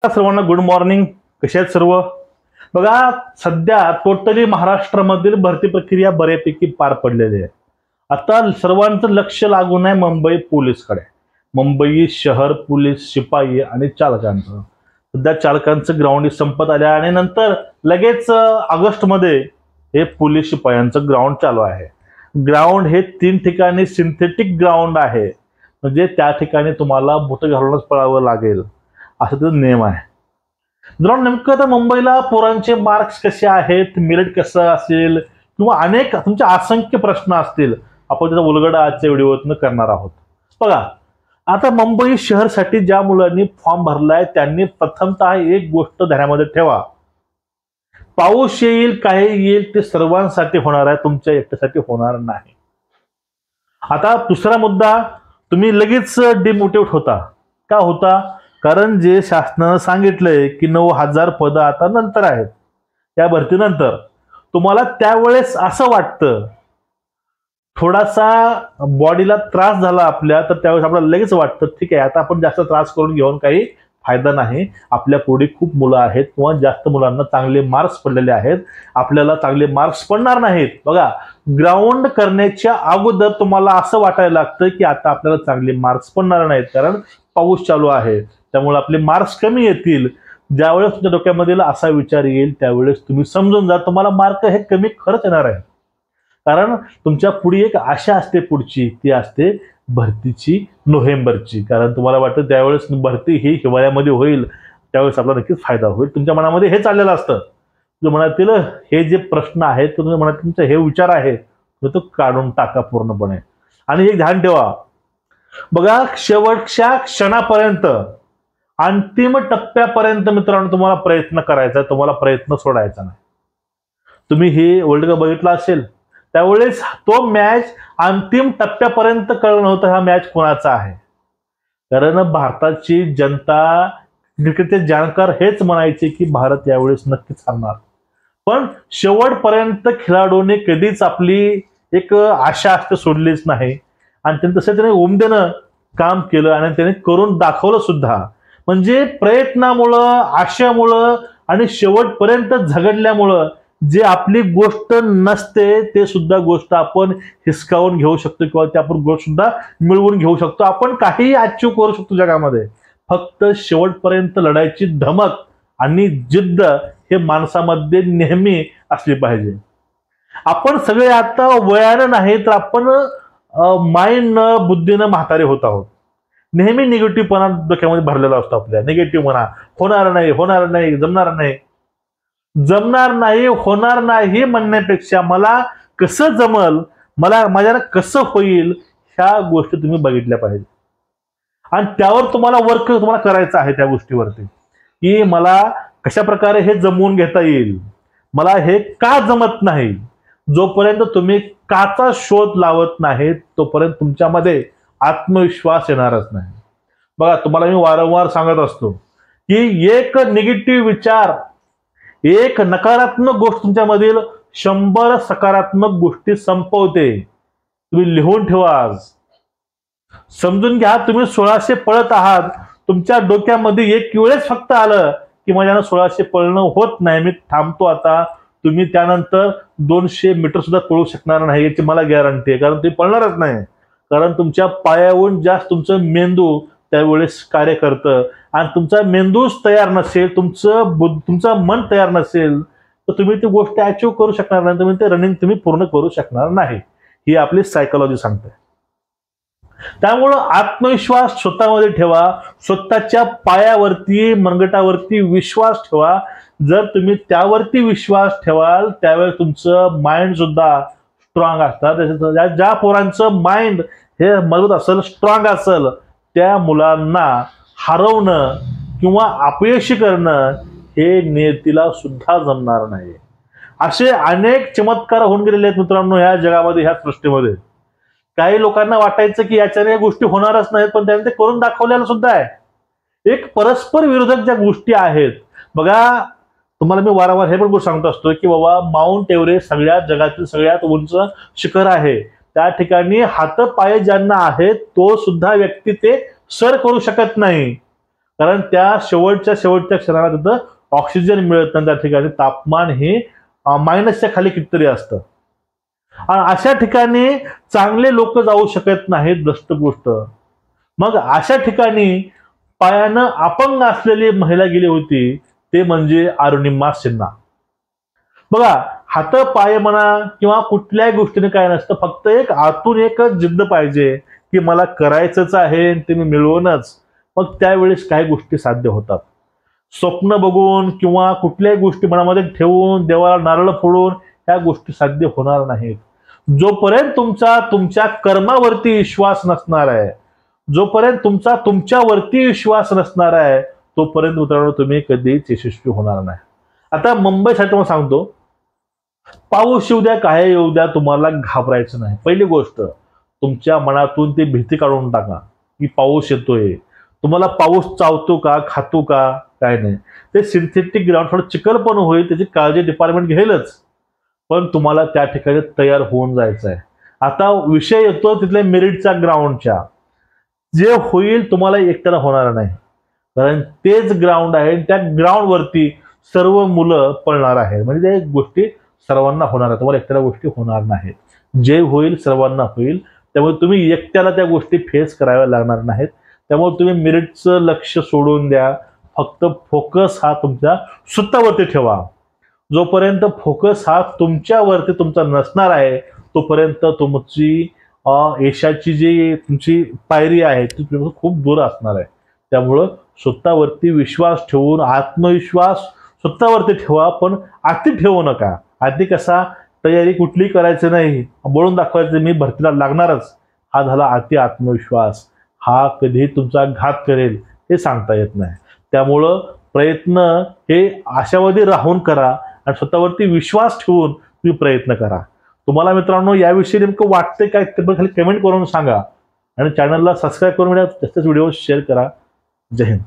सर्वांना good morning. कसे आहेत सर्व? बघा, सध्या टोटली महाराष्ट्रामधील भरती प्रक्रिया बऱ्यापैकी पार पडलेली आहे. आता सर्वांचं लक्ष लागून आहे मुंबई पोलीसकडे. मुंबई शहर पोलीस शिपाई आणि चालकांचं. सध्या चालकांचं ग्राउंड संपत आल्या आणि नंतर लगेच ऑगस्टमध्ये हे पोलीस शिपायांचं ग्राउंड चालू आहे. ग्राउंड हे 3 ठिकाणी सिंथेटिक ग्राउंड आहे, म्हणजे त्या ठिकाणी तुम्हाला बुट घालूनच पळावं लागेल असा तो नियम आहे. ग्राउंड नेमकं तर मुंबईला पोरांचे मार्क्स कसे आहेत, मेरिट कसं असेल किंवा अनेक तुमचे असंख्य प्रश्न असतील, आपण त्याचा उलगडा आजच्या व्हिडिओतून करणार आहोत. बघा, आता मुंबई शहरसाठी ज्या मुलांनी फॉर्म भरलाय त्यांनी प्रथमतः एक गोष्ट ध्यानामध्ये ठेवा. पाऊस येईल काही येईल ते सर्वांसाठी होणार आहे, तुमच्या एकट्यासाठी होणार नाही. आता दुसरा मुद्दा, तुम्ही लगेच डिमोटिवेट होता. का होता? कारण जे शासनानं सांगितलंय की 9,000 पदं आता नंतर आहेत, त्या भरतीनंतर तुम्हाला त्यावेळेस असं वाटतं, थोडासा बॉडीला त्रास झाला आपल्या, तर त्यावेळेस आपल्याला लगेच वाटतं ठीक आहे, आता आपण जास्त त्रास करून घेऊन काही फायदा नाही, आपल्या पुढे खूप मुलं आहेत किंवा जास्त मुलांना चांगले मार्क्स पडलेले आहेत, आपल्याला चांगले मार्क्स पडणार नाहीत. बघा, ग्राउंड करण्याच्या अगोदर तुम्हाला असं वाटायला लागतं की आता आपल्याला चांगले मार्क्स पडणार नाहीत, कारण पाऊस चालू आहे, त्यामुळे आपले मार्क्स कमी येतील. ज्यावेळेस तुमच्या डोक्यामध्ये असा विचार येईल त्यावेळेस तुम्ही समजून जा तुम्हाला मार्क हे कमी खरंच येणार आहे. कारण तुमच्या पुढे एक आशा असते, पुढची ती असते भरतीची, नोव्हेंबरची. कारण तुम्हाला वाटतं त्यावेळेस भरती ही हिवाळ्यामध्ये होईल, त्यावेळेस आपला नक्कीच फायदा होईल. तुमच्या मनामध्ये हे चाललेलं असतं. तुमच्या मनातील हे जे प्रश्न आहेत, तुमच्या मनात तुमचे हे विचार आहेत, तो काढून टाका पूर्णपणे. आणि एक ध्यान ठेवा, बघा, शेवटच्या क्षणापर्यंत, अंतिम टप्प्यापर्यंत मित्रांनो तुम्हाला प्रयत्न करायचा, तुम्हाला प्रयत्न सोडायचा नाही. तुम्ही हे वर्ल्ड कप बघितला असेल, त्यावेळेस तो मॅच अंतिम टप्प्यापर्यंत कळलं नव्हतं हा मॅच कोणाचा आहे. कारण भारताची जनता, क्रिकेटचे जाणकार हेच म्हणायचे की भारत यावेळेस नक्कीच हरणार. पण शेवटपर्यंत खेळाडूने कधीच आपली एक आशा असते सोडलीच नाही, आणि त्यांनी तसं त्याने उमदेनं काम केलं आणि त्याने करून दाखवलं सुद्धा. म्हणजे प्रयत्नामुळं, आशेमुळं आणि शेवटपर्यंत झगडल्यामुळं जे आपली गोष्ट नसते ते सुद्धा गोष्ट आपण हिसकावून घेऊ शकतो किंवा ते आपण गोष्ट सुद्धा मिळवून घेऊ शकतो. आपण काहीही अचीव करू शकतो जगामध्ये, फक्त शेवटपर्यंत लढायची धमक आणि जिद्द हे माणसामध्ये नेहमी असली पाहिजे. आपण सगळे आता वयानं नाही तर आपण माइंडनं, बुद्धीनं म्हातारे होत आहोत. नेहमी निगेटिव्हपणा डोक्यामध्ये भरलेला असतो आपल्या. निगेटिव्ह म्हणा, होणार नाही, होणार नाही, जमणार नाही, जमणार नाही, होणार नाही म्हणण्यापेक्षा मला कसं जमल, मला माझ्याला कसं होईल, ह्या गोष्टी तुम्ही बघितल्या पाहिजे. आणि त्यावर तुम्हाला वर्क तुम्हाला करायचं आहे त्या गोष्टीवरती, की मला कशा प्रकारे हे जमवून घेता येईल, मला हे का जमत नाही. जोपर्यंत तुम्ही काचा शोध लावत नाही तोपर्यंत तुमच्यामध्ये आत्मविश्वास येणारच नाही. बघा, तुम्हाला मी वारंवार सांगत असतो की एक निगेटिव्ह विचार, एक नकारात्मक गोष्ट तुमच्यामधील 100 सकारात्मक गोष्टी संपवते. तुम्ही लिहून ठेवा. आज समजून घ्या, तुम्ही 1600 पळत आहात, तुमच्या डोक्यामध्ये एक वेळेस फक्त आलं की माझ्यानं 1600 पळणं होत नाही, मी थांबतो आता, तुम्ही त्यानंतर 200 मीटर सुद्धा पळू शकणार नाही याची मला गॅरंटी आहे. कारण तुम्ही पळणारच नाही, कारण तुमच्या पायावरून जास्त तुमचं मेंदू त्यावेळेस कार्य करतं. आणि तुमचा मेंदूच तयार नसेल, तुमचं मन तयार नसेल, तर तुम्ही ती गोष्ट अचीव करू शकणार नाही, तुम्ही ते रनिंग तुम्ही पूर्ण करू शकणार नाही. ही आपली सायकोलॉजी सांगते. त्यामुळं आत्मविश्वास स्वतःमध्ये ठेवा, स्वतःच्या पायावरती, मनगटावरती विश्वास ठेवा. जर तुम्ही त्यावरती विश्वास ठेवाल त्यावेळेस तुमचं माइंड सुद्धा स्ट्रॉंग असतात. ज्या पोरांचं माइंड हे मजबूत असेल, स्ट्रॉंग असेल, त्या मुलांना हरवणं किंवा अपयशी करणं हे नियतीला सुद्धा जमणार नाही. असे अनेक चमत्कार होऊन गेलेले आहेत मित्रांनो ह्या जगामध्ये, ह्या सृष्टीमध्ये. काही लोकांना वाटायचं की याच्याने गोष्टी होणारच नाहीत, पण त्यांनी ते करून दाखवलेलं सुद्धा आहे. एक परस्पर विरोधक ज्या गोष्टी आहेत, बघा, तुम्हाला मी वारंवार हे पण गोष्ट सांगत असतो की बाबा, माउंट एव्हरेस्ट सगळ्यात जगातील सगळ्यात उंच शिखर आहे. त्या ठिकाणी हात पाय ज्यांना आहेत तो सुद्धा व्यक्ती ते सर करू शकत नाही. कारण त्या शेवटच्या क्षणाला तिथं ऑक्सिजन मिळत नाही, त्या ठिकाणी तापमान हे मायनसच्या खाली कितीतरी असतं आणि अशा ठिकाणी चांगले लोक जाऊ शकत नाहीत. दष्ट गोष्ट मग अशा ठिकाणी पायानं अपंग असलेली महिला गेली होती, ते म्हणजे अरुणिमा सिन्हा. बघा, हात पाय म्हणा किंवा कुठल्याही गोष्टीने काय नसतं, फक्त एक आतून एक जिद्द पाहिजे की मला करायचंच आहे, ते मी मिळवूनच. मग त्यावेळेस काही गोष्टी साध्य होतात. स्वप्न बघून किंवा कुठल्याही गोष्टी मनामध्ये ठेवून देवाला नारळ फोडून ह्या गोष्टी साध्य होणार नाहीत. जोपर्यंत तुमच्या कर्मावरती विश्वास नसणार आहे, जोपर्यंत तुमच्यावरती विश्वास नसणार आहे, तोपर्यंत मित्रांनो तुम्ही कधीच यशस्वी होणार नाही. आता मुंबईसाठी मला सांगतो, पाऊस येऊ द्या काय येऊ द्या, तुम्हाला घाबरायचं नाही. पहिली गोष्ट, तुमच्या मनातून ती भीती काढून टाका की पाऊस येतोय. तुम्हाला पाऊस चावतो का, खातो का, काय नाही. ते सिंथेटिक ग्राउंड थोडं चिखल पण होईल, त्याची काळजी डिपार्टमेंट घेईलच, पण तुम्हाला त्या ठिकाणी तयार होऊन जायचं आहे. आता विषय येतो तिथल्या मेरिटच्या ग्राउंडच्या. जे होईल तुम्हाला एकट्याला होणार नाही, कारण तेच ग्राउंड आहे. त्या ग्राउंड वरती सर्व मुलं पळणार आहेत, म्हणजे त्या गोष्टी सर्वांना होणार आहेत, तुम्हाला एकट्याला गोष्टी होणार नाहीत. जे होईल सर्वांना होईल. त्यामुळे तुम्ही एकट्याला त्या गोष्टी फेस कराव्या लागणार नाहीत. त्यामुळे तुम्ही मेरिटचं लक्ष सोडून द्या. फक्त फोकस हा तुमच्या स्वतःवरती ठेवा. जोपर्यंत फोकस हा तुमच्यावरती तुमचा नसणार आहे, तोपर्यंत तुमची यशाची जी तुमची पायरी आहे ती खूप दूर असणार आहे. त्यामुळं स्वतःवरती विश्वास ठेवून, आत्मविश्वास स्वतःवरती ठेवा, पण अति ठेवू नका. अति कसा, तयारी कुठली करायची नाही, बोलून दाखवायचं मी भरतीला लागणारच, हा झाला अति आत्मविश्वास. हा कधी तुमचा घात करेल हे सांगता येत नाही. त्यामुळं प्रयत्न हे आशावादी राहून करा आणि स्वतःवरती विश्वास ठेवून तुम्ही प्रयत्न करा. तुम्हाला मित्रांनो याविषयी नेमकं वाटतंय काय ते खाली कमेंट करून सांगा आणि चॅनलला सबस्क्राईब करून जास्तीत व्हिडिओ शेअर करा. जय हिंद.